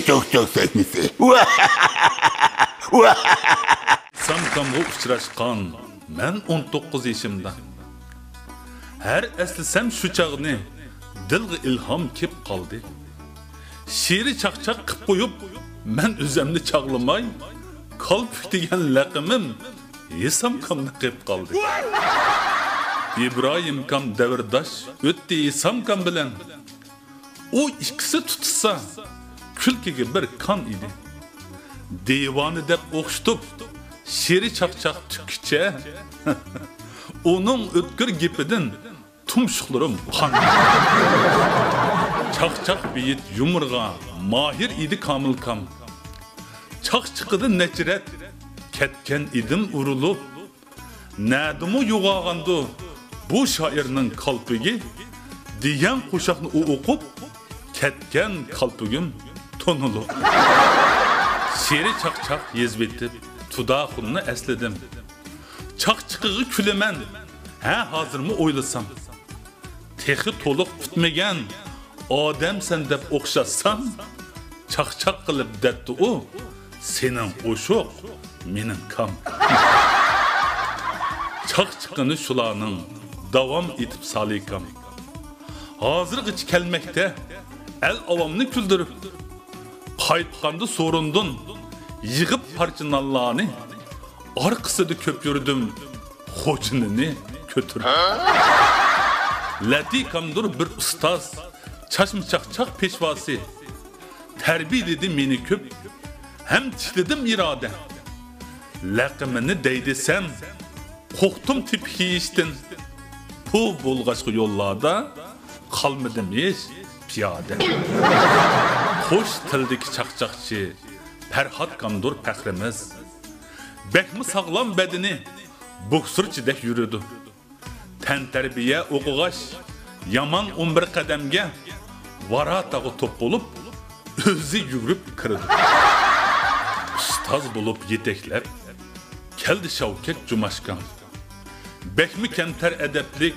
Şiiri çok sekmisi. Samkamga uchrashgan men 19 yaşımda. Her eslisem şu çağını dilga ilham kep qaldı. Şiiri çaqçaq qıp qo'yib men o'zimni çağlamay kalp degan laqimim Samkamda qep qaldı. İbrahim kam davrdash o'tdi Samkam bilan. O ikisi tutsa külkiga bir kan idi. Divani deb o'xshitib şiiri çaqçaq tükkiche onun o'tkir gepidan tumshuqlarim qon. Çaqçaq beyit yumurga mahir idi Kamilkam. Çaqchiqida nechrat ketgan idim urilib. Nadimu yo'g'ag'andi bu shoirning qalbiga degan qo'shiqni o'qib ketgan qalbigim tonilib. Şiiri çaqçaq yezbetib Tudaxunni esladim. Çaqchiqiga kulaman. Ha hozirmi o'ylasam. Texi to'liq bitmagan odamsan deb o'xshatsam, chaqchaq qilib debdi u, sening qo'shiq, mening kam. Chaqchiqini shularning davom etib salikam. Hozirgacha kelmekte el avamni kuldirib, qaytqanda so'rindin, yig'ib parchinallarni, orqasida ko'p yurdim, xo'jinini ko'tirib. Latikamdur bir ustoz, chashmchaqchaq peshvosi. Tarbiyaladi meni ko'p, ham tikladim iroda. Laqimini deydesem, qo'rqdim tipishdan. Bu bo'lg'achqi yo'llarda qolmadim hech piyoda. Xo'sh tildagi chaqchaqchi Ferhat Kamdur faxrimiz. Bekmi sağlam bedeni boksırçidek yürüdü. Tenterbiye o'qig'ash yaman 11 qadamga varatağı top olup o'zi yugurib kirdi. Ustoz bo'lib yeteklab keldi Shavkat Jumashkan. Bekmi kemter edeplik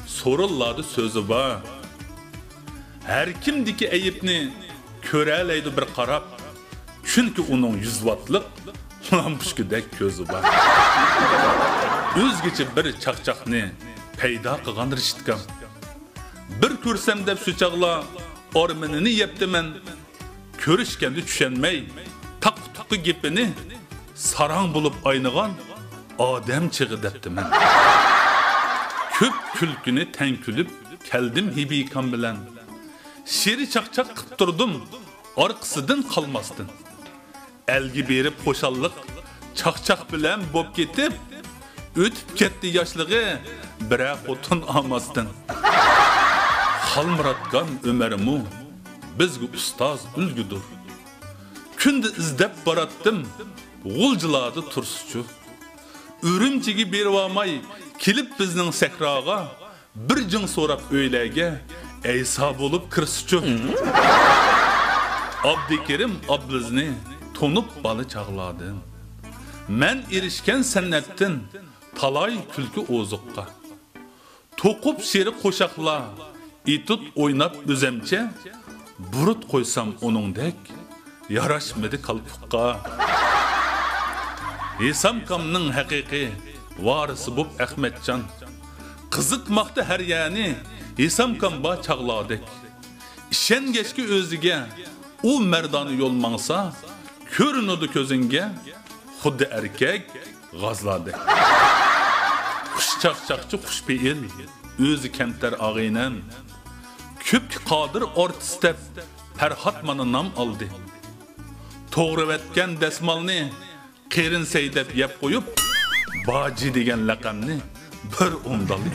so'rilladi so'zi bor. Her kimdiki ayibni ko'ralaydi bir qarab. Çünkü onun 100 wattlık lampuşkidek közü var. Özgeci bir çaqchaqni payda qilgan rishtkam. Bir ko'rsam deb shu chaqla orminini yeptiman. Ko'rishganda tushunmay, taq-tuqqi gepini sarang bo'lib aynigan odam chig'i debdiman. Ko'p kulkini tankülib keldim hibikam bilan. Şiiri çaqchaq qilib turdim, orqasidan qalmasdin. Elgi berib qo'shalliq chaqchaq bilan bo'p ketib, o'tib ketdi yoshlig'i bira xotin olmasdan. Xalmuratgan Ömer'mu bizga ustoz ulgudur. Kunda izlab boratdim, g'uljiladi tursuchu. Urumchiga berib olmay, kelib bizning sahroga bir jing so'rab o'ylarga Eysa bo'lib kirsuchu. Abdikerim ablizni tonup balı çağladım. Men erişken sennettin talay külkü ozuqqa. Tokup şeri qo'shaqla, itut oynap özemçe, burut koysam onundek, yaraşmadı kalpukka. Samkamning haqiqiy varisi bo'p Ahmetcan. Qizitmoqda her yani Samkam ba çağladık. İşengeçki özüge o merdani yol mansa, körünüdü közünge, xuddi erkek gazladı. Xushchaqchaqchi xushbeyil, özü kemter ağaynem, köp qadir artistep, Ferhat mana nam aldı. To'g'ri etken desmalni, qerin seydep yep qo'yib, Baci degan laqamni bir umdaldı.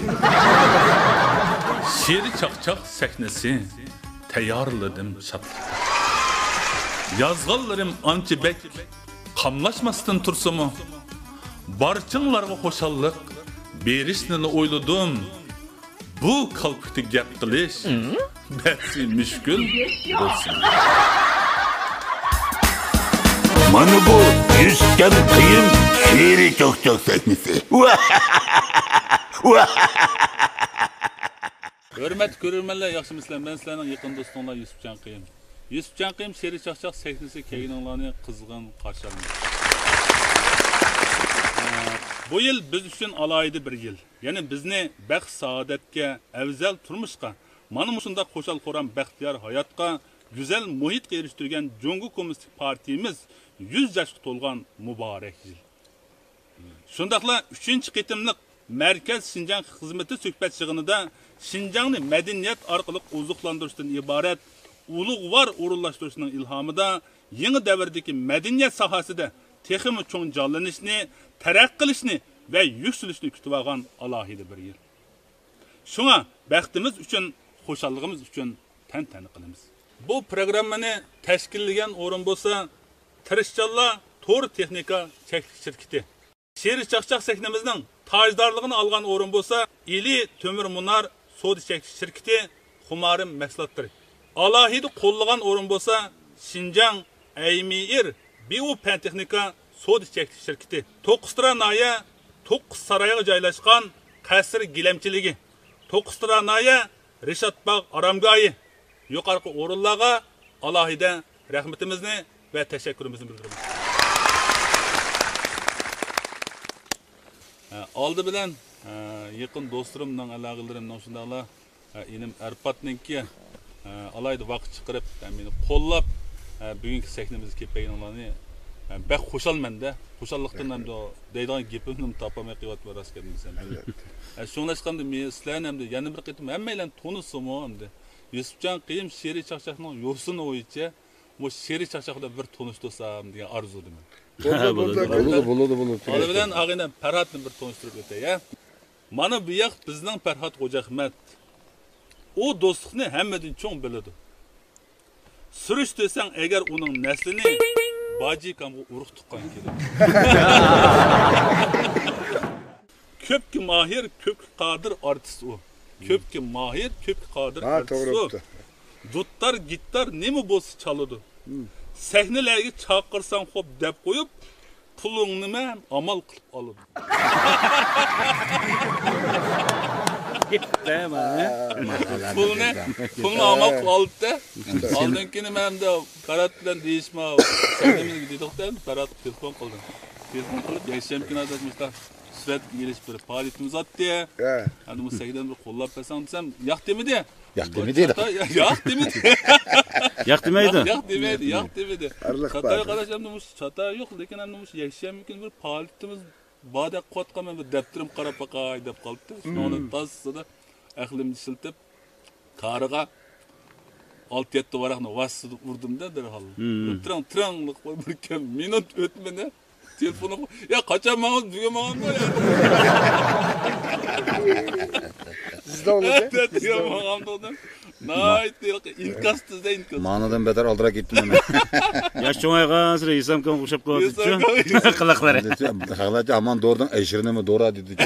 Şiiri çaqchaq sahnesi tayyorladim şatlıqqa. Yazğallarım ancha bek qamlashmasdan tursumu. Barchinglarga xo'shalliq berishni o'yladim. Bu qalbikda gap qilish batsi mushkul bo'lsin. Mana bu yüzken kıyım şiiri çok sekmisi. Hürmet görürmenler, yaxshi misler, ben sizlerden yakın dostumlar Yusufcan Kıyım. Yusufcan Qiyim Şeri Çaqçaq səhnəsi keyinanlarını qızğın qarşı aldı. Bu yıl biz üçün alaydı bir yıl. Yani bizni bəxt saadətə, əvzəl turmuşqa, mana mushunda qoşal qoran bəxtiyar hayatqa, güzel muhit eriştirgen Cumhuriyet Komünistik Partimiz 100 yaşqa to'lgan mübarek yıl. Şundaqla 3-cü qitimliq Merkez Şinjan xizmeti söhbət yığınında Şinjanni medeniyet arqılıq ozuqlandırışdan ibaret ulug'var o'rinlashtirishning ilhomida yangi davrdagi madaniyat sohasida texmi cho'ng jonlanishni, taraqqiy qilishni va yuksalishni kutib olgan alohida bir yil. Shunga baxtimiz uchun, xo'shalligimiz uchun tantana qilamiz. Bu programmani tashkillagan o'rin bo'lsa, tirishchanlar Tor Texnika cheklik shirkati. Şeri Çaqçaq sahnamizning tojdorligini olgan o'rin bo'lsa, Ili Tömür Munar Soda cheklik shirkati Xumarim mahsulotlari. Alohida qo'llagan o'rin bo'lsa, Şinjan Aymir Bio Pen Texnika Soda cheklik shirkati. To'qqiztiranoya To'qqiz saroyga joylashgan qasr gilamchiligi. To'qqiztiranoya Rishotbog' aramgoyi. Yuqorqi o'rinlarga alohida rahmatimizni va tashakkurimizni bildiramiz. Aldı bilen yakın dostlarımdan alaqalarimdan şundaqla enim Arpatninki alayda vaqt chiqarib meni qo'llab bugungi sahnamizga kelganlarni bak xo'shalmanda, xo'shallikdan ham deydigan gapimni topolmay qilyapman raskan desam. Shunglashqanda men sizlarni ham yana bir qitim hammalarni to'nisimi hamda Yusufcan Qiyim Şeri Çaqçaqning yo'sini bo'yicha bu Şeri Çaqçaqda bir tanıştırsam degan arzu edim. Bo'ladi. Ola bilan ag'inam Farhatni bir tanıştırib o'tay, ya. Mana bu yoq bizning Farhat Xo'jaahmad. O do'stlikni hammadan cho'ng biladi. Surish desang agar uning naslini Bajikamga urug' tuqqan keladi. Ko'pki mahir, ko'pki qodir artist u. Ko'pki mahir, ko'pki qodir artist u. Duttar, gittar nima bo'lsa chaladi. Sahnelerge çağırsan hop dep koyup pulunu men amal kılıp alın. Pulunu amal kılıp alıp da aldığınkini ben de Ferhat bilen değişme sahnemize gidiyorduk da Ferhat telefon kıldım. Telefon kılıp yaşayamkin adetmişler. Süret geliş bir faaliyetimiz attı ya. Hani bu sahneden bir kollap versen desem yak demedi. Yak demedi. Yak demedi. Yak demeydi. Yak demedi. Çatay arkadaşlarım demiş, çatay yok. Lekin hem demiş, yaşayan mümkün bir faaliyetimiz badak kuatkan ben bir deptirim qarab bakay dep kalıptı. Sonra tasısı da ahlimni siltip, karıga 6-7 varaqni vasıdı vurdum da derhal. Tıranglık var bir minut ötmene. Telefonu ya kaçan mağaz düğün mağaz mı ya? Sizde olacak. Evet, düğün mağaz da oldum. Nayt inkastız da inkastız. Manadan beter aldıra gittim hemen. Yaş çoğaygan sıra İslam kan kuşap koydu. Kılakları. Kılakları aman doğrudan eşirine mi doğru dedi.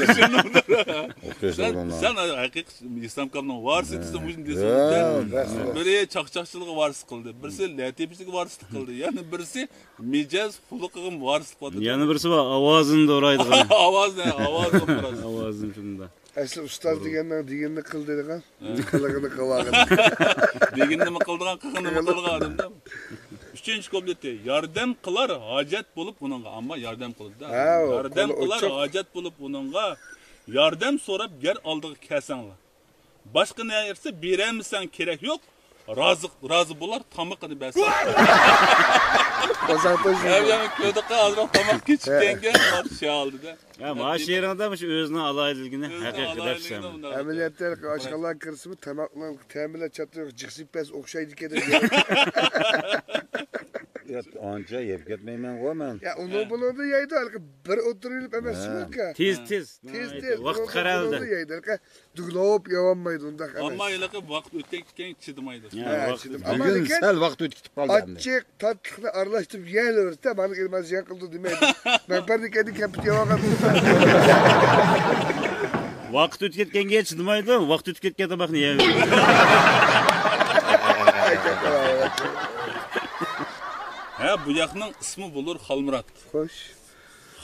Sen hakik İslam kanının varsı desin bugün desin. Biri çaqçaqçılığı varsı kıldı. Birisi latipçilik varsı kıldı. Yani birisi micaz huluqın varsı kıldı. Yani birisi var avazını doğraydı. Avaz ne? Avazın biraz. Avazın şunda. Asıl ustaz digenini kıl dedi kan. Kılığını kılağını. Digenini mi kıldığın, kıkını mı kıldığın adamda. Üçüncü kompleti. Yardım kılar hacet bulup bununla. Ama yardım kıldı da. Yardım kılar hacet bulup bununla. Yardım sorab yer aldığı kesenle. Başka ne yerse biremisen gerek yok. Razı bular tamıqını bəsə. Yani köydükə azraq tamaq keçikkengen şey aldı da. Ya maaş yerindəmiş özünə alaydılgini həqiqət epsəm. Əməliyyatlar aşqalar kırsımı tamakla təminlə çatıyor. Cıksip bəs oxşaydı gedir. Ya anca yep getmeymen o men. Ya onu bunu da yaydı. Bir oturulup emesini ki. Tez. Vaqt qaraldı. Duglop yavanmaydı onda. Ama ilaqı vaqt ötkekken çıdımaydı. Bugün sel vaqt ötkitip kaldı. Açık tatlıqla arlaştırıp yiyelim. Bana gelmez yan kıldı demeydi. Ben perdi kendi kapıt yavan. Vaqt ötketkenге çıdımaydı. Vaqt ötketkende bak niye? Ha bu yaxның ismi bulur Xalmurat. Hoş.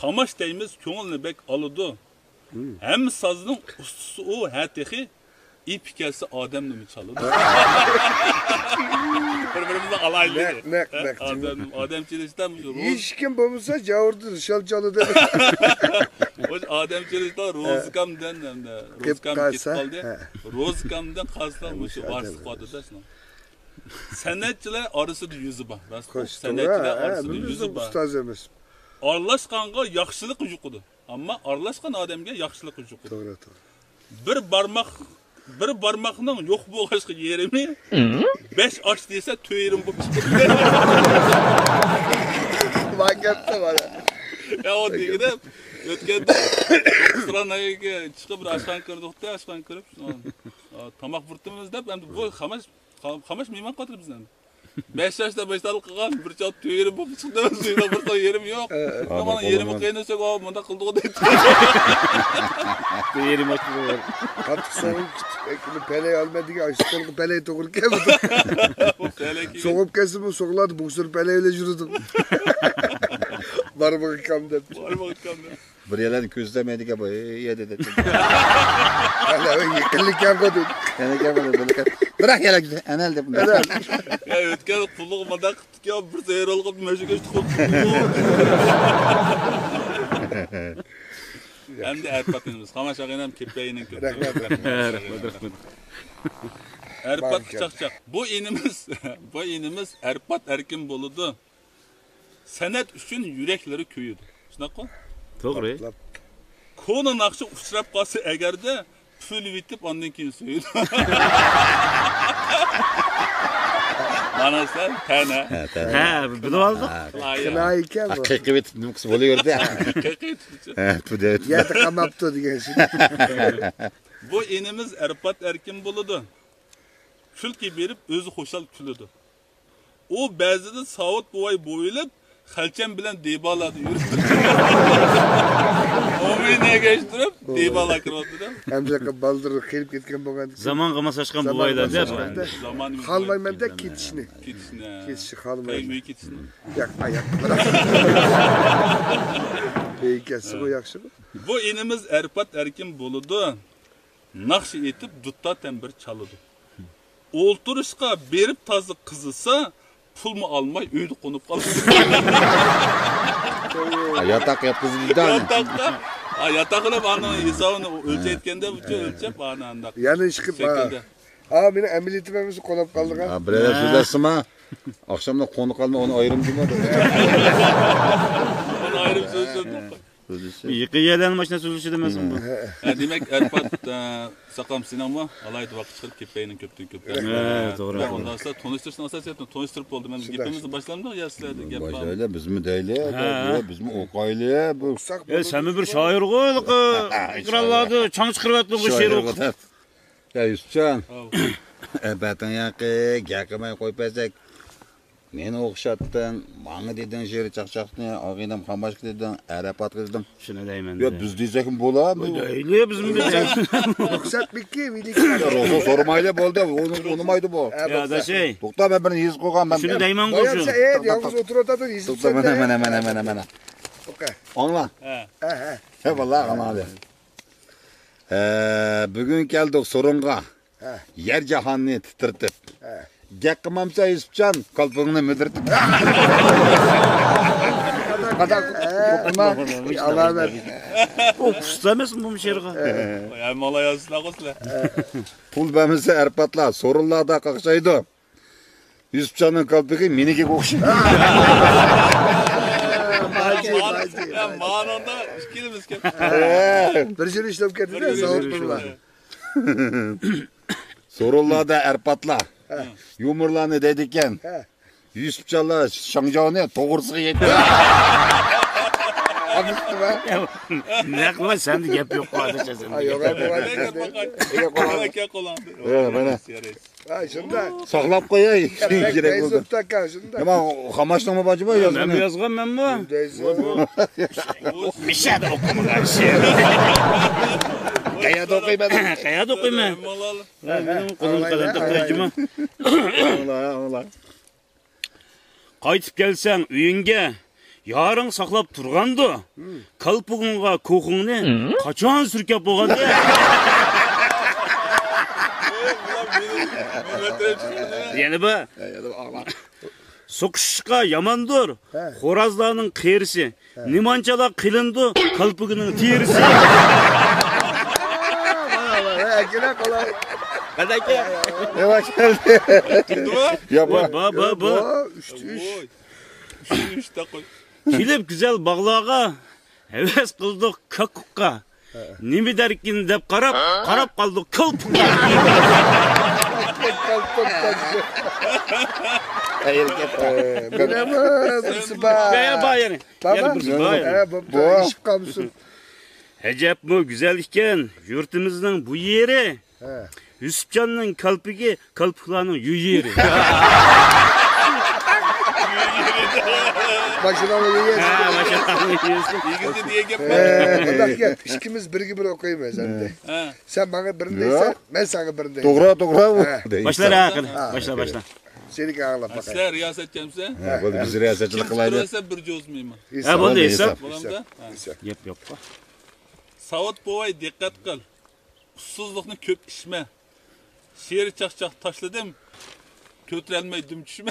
Xamaş deyimiz köңülni bek alıdı. Hem sazının ustası o hətixi ip gelse Adem'le mi çalıdı? Birbirimizden alaylı. Ne. Adem çelişten mi? Hiç kim bulmuşsa cavurdur, şalçalı dedi. Adem çelişten Rozkam'dan de. Rozkam git kaldı. Rozkam'dan kaslanmış. Varsık vardı da şuna. Sanatçılar arasında yüzü var. Sanatçılar arasında yüzü var. Ustazımız. Arlaşqanğa yaxşılıq yuqudu. Amma arlaşqan adamga yaxşılıq yuqudu. Doğru. Bir barmaqning yo'q bo'lg'ashqa yerimi 5 osh desa to'yirim bo'lib chiqdi. Vakatda var. Ya o degida o'tganda Qur'onaga chiqib bir ashxon kirdik-da, ashxon kirib, tomoq burtimiz deb, endi bu xamash mehmon qotib bizdan. 5 yoshda boshlanib qilgan bir chop to'yirim bo'lib chiqdi. Suyda bir to'y yerim yo'q. Mana yerimi qaynasak, bunda qildik deydi. Yerim açılıyor. Artık soğuk ekini peleyi almadık. Aşıklığı peleyi tokur kemedi. Soğuk kesim bu soğuladı. Bu sürü peleyle yürüdüm. Var mı kamden? Bir yerden közlemedik ama yedi dedi. Hala yıkıllık yapmadı. Yani gelmedi. Bırak yere güzel. Enel de bunlar. Ya o'tgan qulluqmada qitdik ya bir zehir olib meşe geçti qoldi. Endi erpatimiz. Xamash ag'anam kepayinin kötü. Erpat çaqçaq. Bu inimiz Erpat Erkin boludu. Sanat üçün yürekleri köyüdü. Şunaqa? Doğru. Konu naqşı uçrab qalsa agarda pul vitib ondan keyin so'ydi. Mana sen tana. Ha, bunu aldık. Kınayken bu. Kıkıvet nüks oluyordu ya. Evet, bu da. Yerde kamaptı diye. Bu inimiz Erpat Erkin boludu. Külki berip özü hoşal külüdü. O ba'zida Savut buvay bo'yilib xalchan bilan debaladı yurdi. O'mine geçtirib debala kirdi. Hemze baldırı kelip ketken bo'lgan. Zaman qilmas aşkan bu aylar deb. Xalmaymanda ketishni. Ketishi xalmayman. Qay ketishni. Yo'q, oyoq. Beykasi bu yaxshi. Bu inimiz Erpat Erkin boludu. Naqshi etib duttadan bir çalıdı. O'ltirishqa berib tazı qızısa pul mu almay uyda qo'nib qoldi. Yatak yapkızıldı. Yataqlab ana hesabini o'lchayotganda bu o'lchab ana anda. Yani chiqib meni ameliyatimimiz qolib qoldi. Birer sözlersime akşamda konu kalma onu ayrım demedi. Onu ayrım sözledim. Yıkı yerden başına sözleşi demesin bu. Demek Erpat saqam sinema alaydı vaqt chiqib kepayinin köptün. Evet, doğru. Ondan sonra tanıştırsın asasiyatını tanıştırıp oldu. Ben gepimizni başlamdı ya sizlerde gep var. Başlayla biz mi değil biz mi okaylı bu. Sen bir şair koyduk. İkrarladı. Çan çıkırvatlı bu şiir okut. Ya Yusufcan. Ebetin yakı, yakımay koyup ezek. Meni o'xshatdin, manga dedin jeri chaqchaqni, og'inam Xamashq dedin, Arapat dedim. Shuni deyman. Yo, biz desakm bo'ladimi? Deyli, bizim desam. O'xshatmikki, milik. Ro'zo sormayli bo'ldi, unmaydi bu. Ya da şey. To'xta, men birini yiz qo'ygan men. Shuni deyman qo'shin. Yolg'iz o'tirotadi, yizib. To'xta, mana. Okay. Onma? He. Vallahi anladı. Bugün geldik sorunga. Yer jahanni titirtib. Gek qilmamsa Yusufjon, qalbingni müdürtib. Allah'ım. O kustamasın bu şerga. Ya malayasına qosla. Pul bamisi Erpatlar, sorunlarda qaqshaydi. Yusufjonning qalbiga meniki o'xshaydi. Ya ma'noda ikkalamiz ket. Bir yil ishlab ketdi-da, zavod bilan. Sorunlarda Erpatlar. Yumurlarını dedikken. Yusufjonlar Şangjaoni to'g'risiga yetdi. Ne qilay, sende gap yo'q hozircha sende. Yo'q, mana. Ha, shunda. Saqlab qo'yay. Kerak bo'ldi. Shunda. Nima Xamashqmi bojimi yozgan? Men yozganmanmi? Mishada o'qimagan she'r. Qayerda o'qiyman? Qayerda o'qiyman? Mening qo'lim qadar tarjima. Ola. Qaytib kelsang uyingga yarın saqlab turgandı. Kalpug'unga ko'qingni qachon surkab bo'lganda? Yana bu. Soqishqa yamandır. Xorazlarning qerisi. Nimanchalar qilindi, qalpigining terisi. Akına kolay. Qadaka. Yavaş geldi. Yapma. Bu. Üçte koy. Kelib güzel bağlağa heves qildik kakukka. Nima derkin deb qarab qoldik kolpukka. Hayır git. Bilemez. Sıba. Baya yani. Baba. Bu işip kalmışsın. Hacep mu güzel iken yurtimizning bu yeri. Yusupcanning kalpigi kalpuklarning yuyeri. Başına mı yiyorsun? Başına yiyorsun. İngilizce diye gap var. Bak gel. İkimiz bir okuyayım sen de. Sen bana birindeysen ben sana birindeyim. Doğru. Başla akıl. Başla. Seni ağla bak. Sen riyaset cemse. Bu biz riyasetçilik kılaydı. Burası bir cöz miyim? Ha bunu hesap. Bulamda. Yap. Savat boğay dikkat kıl. Ussuzluqni köp içme. Şiir çakçak taşladım. Kötürelmey düm düşme.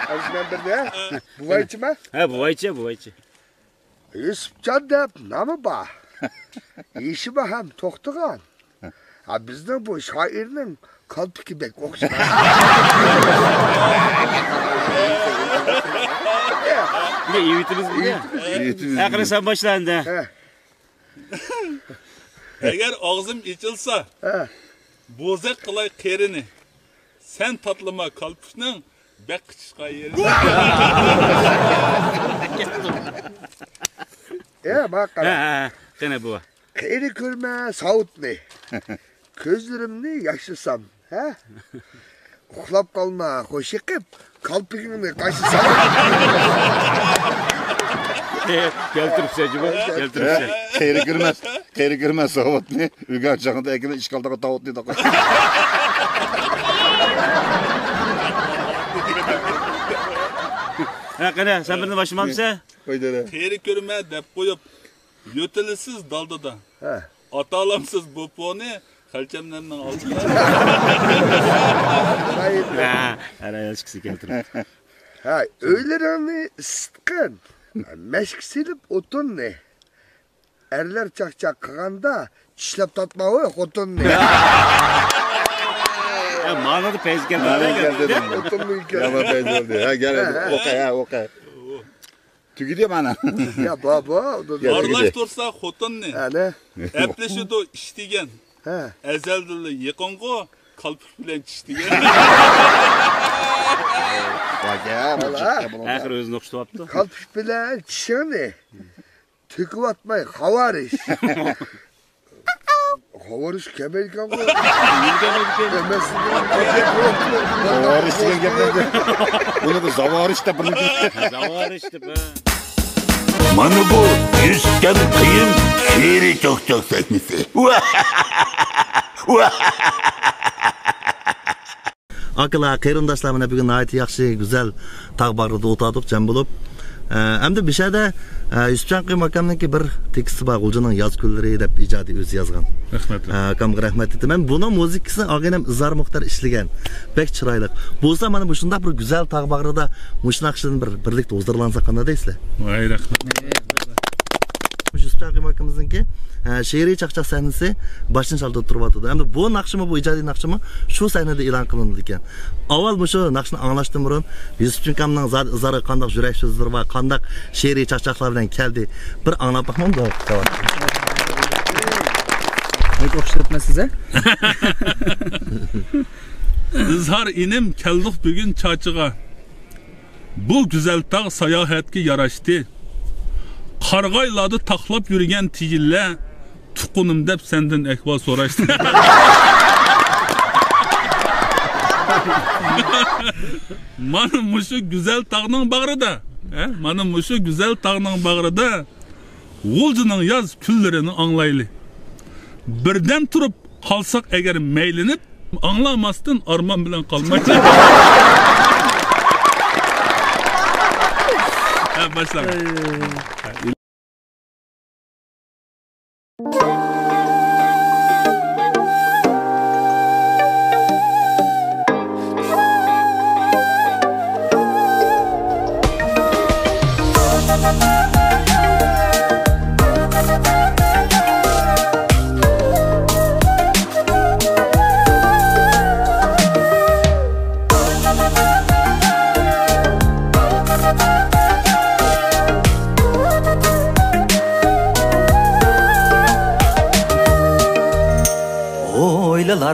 Azmen bir de. Bu vay içime. Bu vayçı. Yusupcan dep namı ba. İşi ba hem toxtuğan. Ha bizden bu şairinin kalpiki bek okşan. Bir de iyitimiz mi ya? Akırı sen başlandı. Eğer ağzım içilse, bozak kılay kerini. Sen tatlıma kalpuşның bek kıçışka yeri. Bak kara. Gene bu. Kayri görme sağut ne? Gözlerimni yaşlısam. Uxlap kalma hoş yıkıp kalpikini kaşısam. Keltiripse acaba. Keltiripse. Kayri girmez savut ne? Ügen çağında ekime işgaldağı tavut ne de. Gene sen birini başıma mısın? Kayri görme dep koyup, yötelisiz dalda da. Atalamsız bu poni, kalçemlerinin altına. Araya çıksı keltirip. Öğlerini ısıtkın. Meşk silip otun ne? Erler çakçak kağanda çişlep tatma o otun ne? Manadı pezgen. Otun mu hikaye? Ama ben oldu. Ha gel okay. Tügidiyor bana. Ya baba. Arlaş dursa hotun ne? Ne? Epleşi do iştigen. Ezeldili yıkıngo, kalpik bilen çiştigen. Bak ya. Ahir özünü okştu yaptı. Kalpik bilen çişini tüküp atmayı havariş. Havariş kemerken koy. Zavariş geldi. Bunu da zavariş de bunu. Zavariş de be. Mana bu yüzken kıyım şiiri çok sekmisi. Akıla qeyrindaşlar bilan bugun ayet yaxshi güzel tağbarda o'tadik jam bo'lib. Endi bir şeyde Yusupcan Qiyim akamniki bir teksti bor, Guljining yoz kunlari deb ijodiy o'zi yozgan. Rahmat. Akamga rahmat aytaman. Buni muzikasini og'inam Izar Muxtar ishlagan. Bek chiroyli. Bo'lsa mana bu shunday bir güzel tağbarda mushnaqshidan bir birlikda o'zdirlansa qanday deysizlar? Vay rahmat. Yusupcan Qiyim akamizninki she'riy chaqchaq sahnasi boshlanib oldi turibdi. Endi bu naqshimi, bu ijodiy naqshimi shu sahnada e'lon qilindi ekan. Avval shu naqshni anglashdan burun Yusupcan akamning zari qanday yurak so'zlari va qanday she'riy chaqchaqlar bilan keldi bir anglab baxmam da. Pek o'xshatma size? İzhar inim keldik bugün çaçığa. Bu güzel tağ sayahatga yaraştı. Qarg'aylarni taxlab yurgan tiyilla tuqunim deb sendan ahvol so'rashdi. Mana mushu güzel tağning bag'rida, mana mushu güzel tağning bag'rida G'uljining yoz kunlarini anglayli. Birdan turib qolsak agar maylinib, anglamasdan armon bilan qolmaydi. Başlayalım.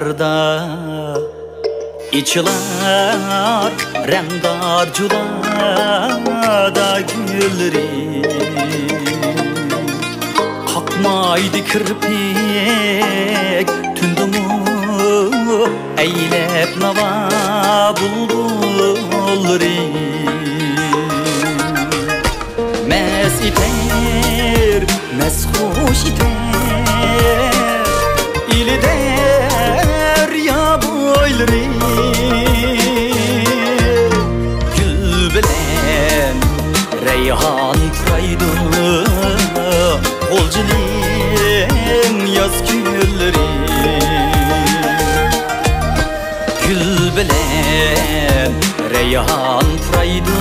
bağlarda İçiler remdar culada gülleri Kalkmaydı kirpik tündümü Eylep nava bulbulları Mes iter, mes hoş iter İli derya boyları Gül bilen reyhan praydı Olcunun yaz gülleri Gül bilen reyhan praydı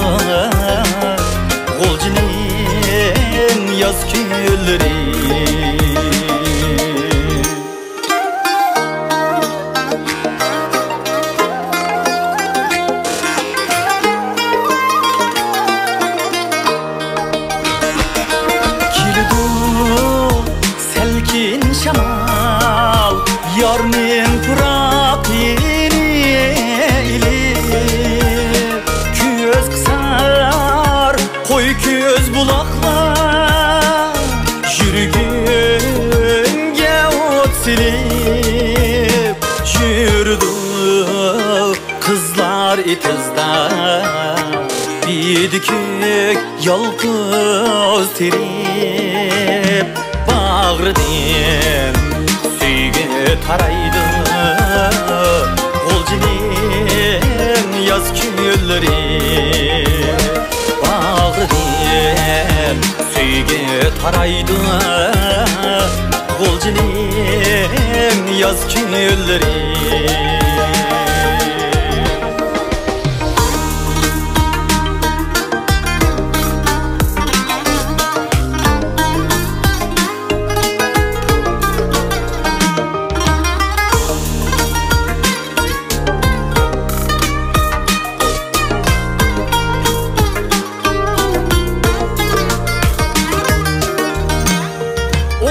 Olcunun yaz gülleri Şamal yarmin pırakini Köz kısar koy köz bulaklar Yürgünge ot silip Yürüdü kızlar itizda Bir dikük yalpız terip Bağrıdın süygü taraydı Olcunun yaz gülleri Bağrıdın süygü taraydı Olcunun yaz gülleri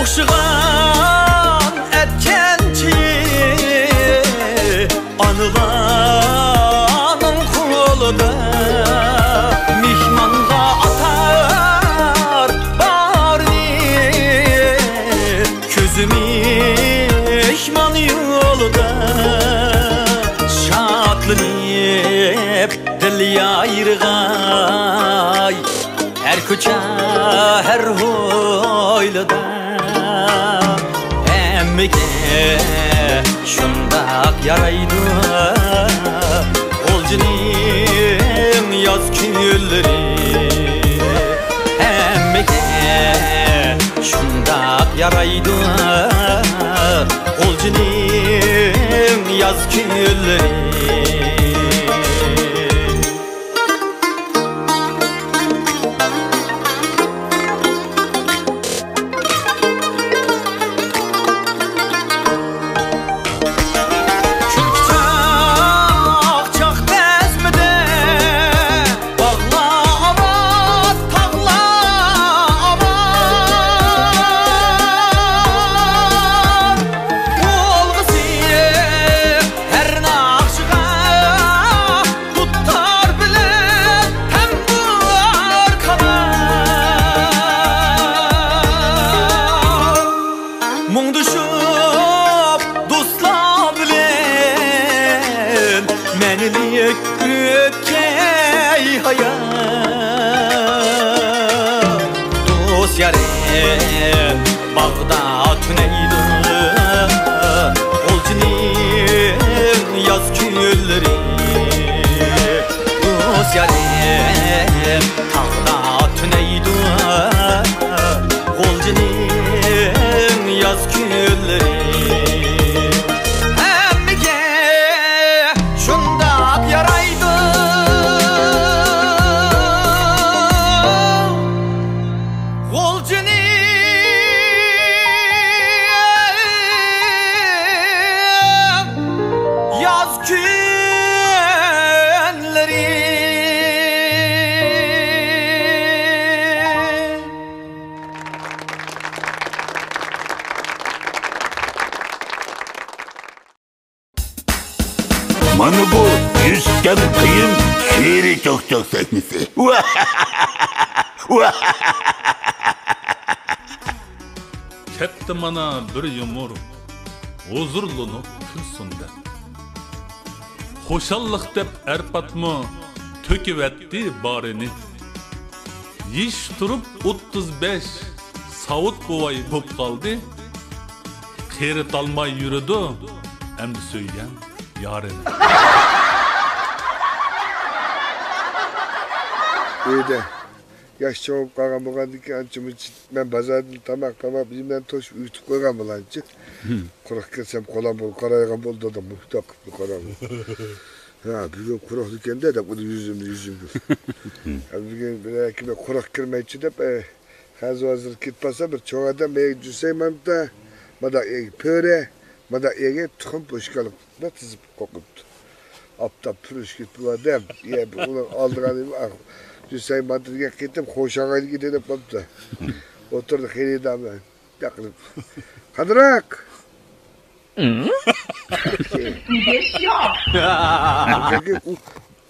Oşuğan etkençi anılanın koluda Mihmanda atar barni Közümü mihman yolda Şatlanıp dil yayrığay Her köçe her hoylada Emmeke şundak yaraydı Olcunun yaz gülleri Emmeke şundak yaraydı Olcunun yaz gülleri Menilik ötkey hayat Dost yarem bağda tüneydi Olcunun yaz gülleri Dost yarem tağda tüneydi Olcunun yaz gülleri kıyım şiiri çok sekmisi. Ketdi mana bir yumur, huzurlanıp külsünde. Hoşallık dep erpatma töküvetti barini. Yiş turup 35 savut buvay bop kaldı. Keri talmay yürüdü, emdi söygen yarını. İyi de. Yaş çoğup kalgan boğandık ki ançımı ben bazardım tamak bizimden toş uyutup koygan bulançı. Kurak kelsem kolan bol, karayagan bol da muhtak bir kolan bol. Ha, bir gün kurak dükende de bu yüzüm. Bir gün bir ekime kurak kirmeyçi de hazır hazır gitmasa bir çoğu adam bey cüseymem de mada pöre, mada ege tukum poşkalıp da tızıp kokuptu. Apta pürüş git bu adam. Ya bunu aldığını Hüseyin Bandır'ga gittim, Hoşağa'ya gidelim yaptı. Oturduk her ben. Yakınıp. Kadırak!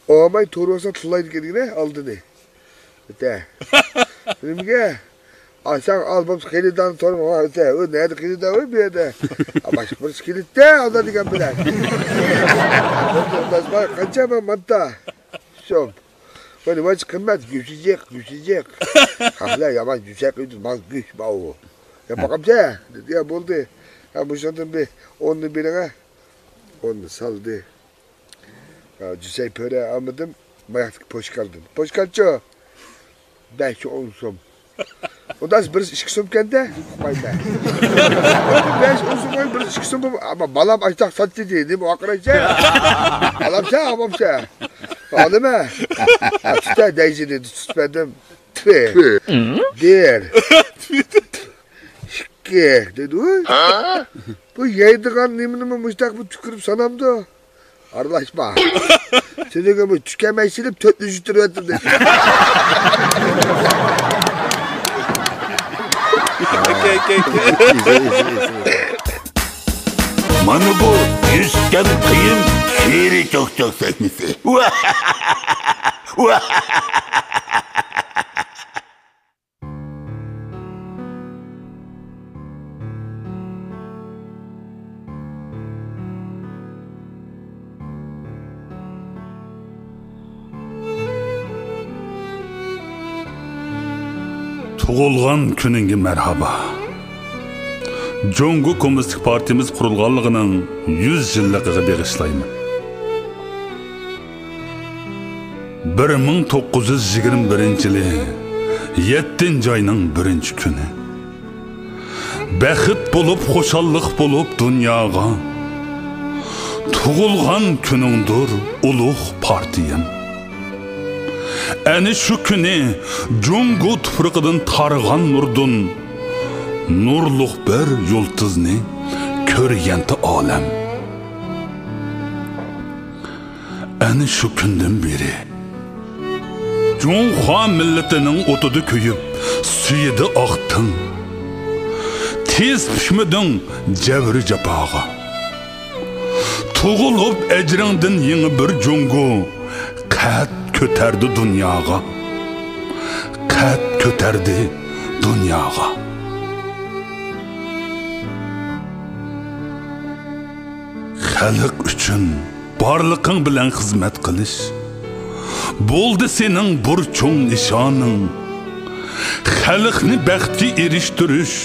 O amay toruyorsan tulaydı kendine aldı ne? Öte. Dedim ki, sen al babası kilidanı torma. Öte. O nerede kilidanı var bir yerde. Başka birisi kilitte, o da diken bilen. Kaça ben manta. Şom. Böyle maç kıymet güçecek. Kahla yaman güçecek man güç bağı. Ya bakalım sen. Dedi ya buldu. Ya bu şandım bir 10'lu birine. 10'lu saldı. Ya cüsey pöre almadım. Mayaktık poş kaldım. Poş kalçı. Belki 10 som. O da birisi 2 som kendi. Koyma. Ben 10 som koyayım birisi 2 som. Ama balam açtak sattı değil mi? O akıra şey. Balam sen, abam sen. Anladın mı? Tutar deyci dedi, tutmadım. Tüh. Der. Şıkkı dedi. Bu yaydıgan niminimi müştak bu tükürüp sanamdı. Arlaşma. Seni gibi tükemeyi silip tötlü jütürüyordum dedi. Mana bu yüzken kıyım şiiri çok sekmisi. Tug'ilgan kuningga merhaba. Jongu Komünistik Partimiz kurulganlığının 100 yıllıqıga bag'ishlayman. 1921-yili 7 ayning 1-kuni. Baxit bo'lib, xo'shallik bo'lib dunyoga. Tug'ilgan kuningdir ulug' partiyam. Ani shu kuni Jongu tuprog'idan targ'an nurdun nurluq bir yultuzni ko'rganda olam. Ani shu kundan beri Jonxo millatining o'tida kuyib, suyida oqtin. Tez pishmiding javri japoga. Tug'ilib ajringdan yangi bir Jongu qad ko'tardi dunyoga. Qad ko'tardi dunyoga. Xalq uchun barliqing bilan xizmat qilish bo'ldi sening burchun nishoning. Xalqni baxtga erishtirish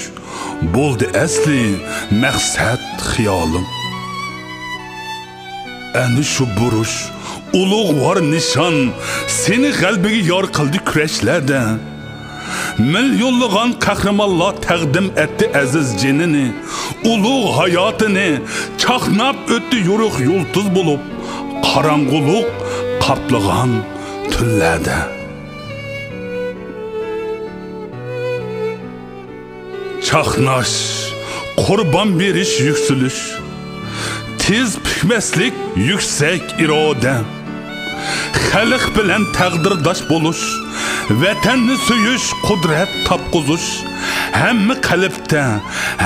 bo'ldi asli maqsad xiyolim. Ani shu burush ulug'vor nishon seni qalbiga yor qildi kurashlarda. Milyonlagan qahramonlar taqdim etdi aziz jinini, ulug' hayotini chaqnab o'tdi yo'riq yulduz bo'lib, qorong'ulik qaplagan tunlarda. Chaqnash, qurban berish, yuksilish, tez pishmaslik, yuksak iroda. Xalq bilan taqdirdosh bo'lish, vatanni suyish, qudrat topquzish, hamma qalbda,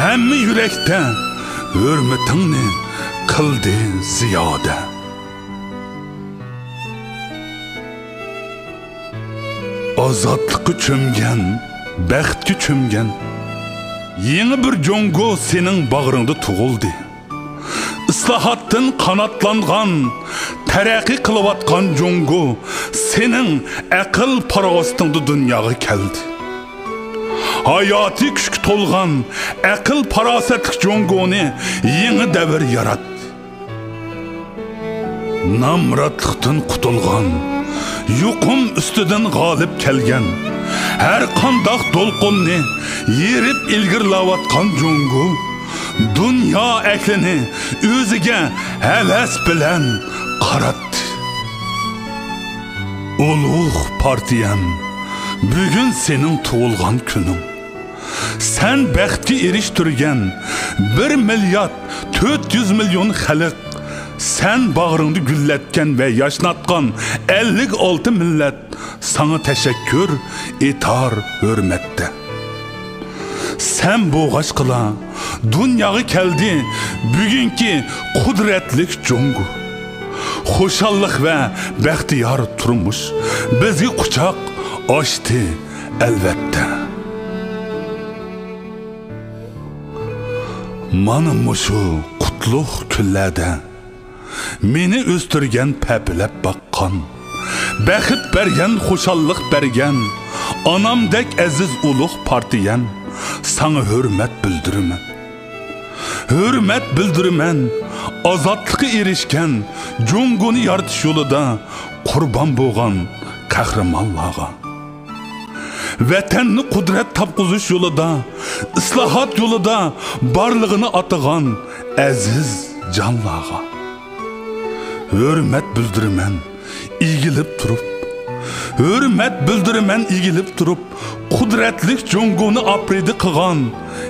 hamma yurakda hurmatingni qildi ziyoda. Azadlıkı çömgen, bəxtki çömgen. Yeni bir jongo senin bağrında tuğuldu. Islahatın kanatlangan, teraqi kılıvatkan jongo senin akıl paravastında dünyaya geldi. Hayati küçük tolgan, akıl parasetlik jongoni yeni devir yarattı. Namratlıktan kutulgan, yukum üstüden galip kelgen, her kandak dolqonni yerip ilgirlavatkan jongo dünya eklini özüge heves bilen qarattı. Uluq partiyam, bugün senin tuğulgan günün. Sen bəxtki eriştirgen 1 milyar 400 milyon xalq, sen bağrını gülletken ve yaşnatkan 56 millet sana teşekkür etar hürmette. Sen boğaç kıla, dünyayı keldi bugünkü kudretlik jongo. Hoşallık ve bəxtiyar turmuş bizi kucak açtı elbette. Manım şu kutluq küllerde meni östürgen pəpilep bakkan, bəxit bergen, hoşallık bergen, anamdek aziz uluq partiyen sana hürmet bildirmen. Hürmet bildirmen, azatlığı erişken, jongoni yartış yolida kurban boğan kahramanlığa. Vatanni kudret tapquzish yolida, islahat yolida barlig'ini atıgan aziz canlığa. Hürmet bildirmen, igilip turup, hürmet bildirmen, igilip turup, kudretlik jongoni apridi qilgan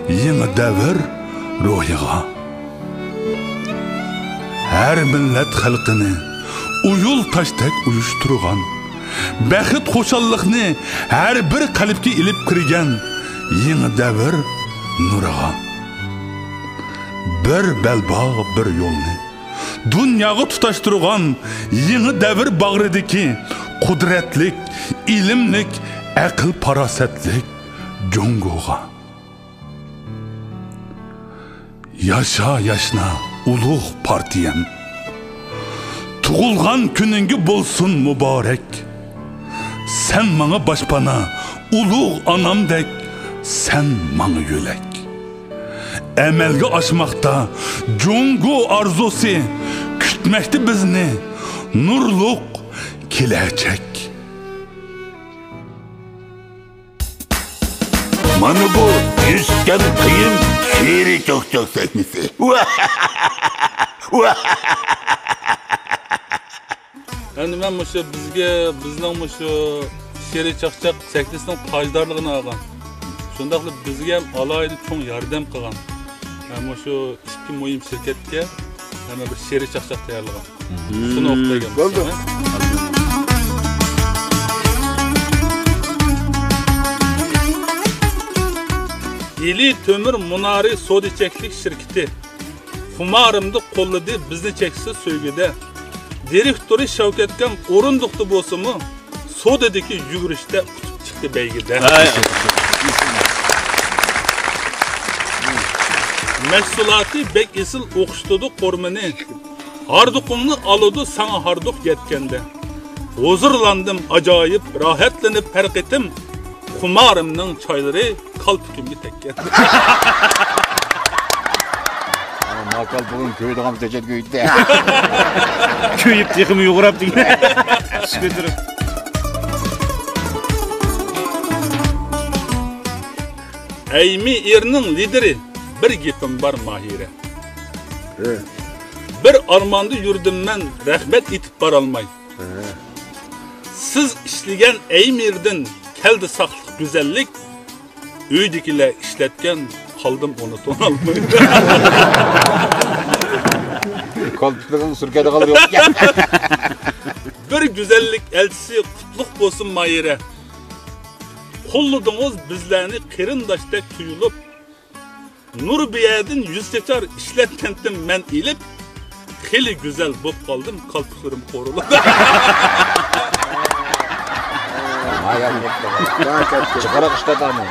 yeni davr ro'yiga. Her millet xalqini uyul taştek uyuşturgan, bəxit xoşallıqni her bir qalbga ilib kirgan yeni davr nuriga. Bir belbağ bir yolni dünyayı tutaştırgan yeni davr bag'ridagi kudretlik, ilimlik, aql parasetlik jongoga. Yaşa yaşna uluq partiyam, tuğulgan gününgi bolsun mübarek. Sen bana başpana, uluq anamdek, sen bana yölek. Emelge aşmakta jongo arzusi kütmekti bizni nurluq keləcek. Mana bu yüzken kıyım şiiri çok sahnesi. Endi men mushu bizning mushu she'riy chaqchaq sahnasining tojdorligini olgan. Shunday qilib bizga ham alohida cho'ng yordam qilgan. Mushu ikki muhim shirkatga mana bir she'riy chaqchaq tayyorlagan. Shuni o'qib Bo'ldi. Eli Tömür Munari Sodiçeklik şirketi Xumarımdı qolladı bizni cheksiz söygüde. Direktori Shavkatgan o'rindiqda bo'lsa-mu, sodadagi yugurishda qutib chiqdi beygida. Mahsuloti bek esil o'qishtirdi qo'rmini. Harduqimni oladi sana harduq yetkanda. Huzurlandim ajoyib, rohatlanib farqitim. Xumarimning choylari qalbimga tekkan. Makal bugün köyde kam seçet köyde. Köyüp yıkımı yuğurap diye. Götürüp. Eymi erning lideri bir gepim var Mahire. Evet. Bir armanda yurdim men rahmet etib baralmay. Siz ishlagan Eymirdan keldi saqliq güzellik. Uydagilar ishlatgan qaldim onu tonalmay. Koltukların sürkede kalır yok ya. Bir güzellik elçisi qutluk bo'lsin Mahire. Qo'lladingiz bizlarni qerindoshdak tuyulib, nur biyadin yuz chechar ishlatgandim men ilib, xeli güzel bo'lib qoldim, qalblarim qo'rilib. Aya, çıkarak işte tamam.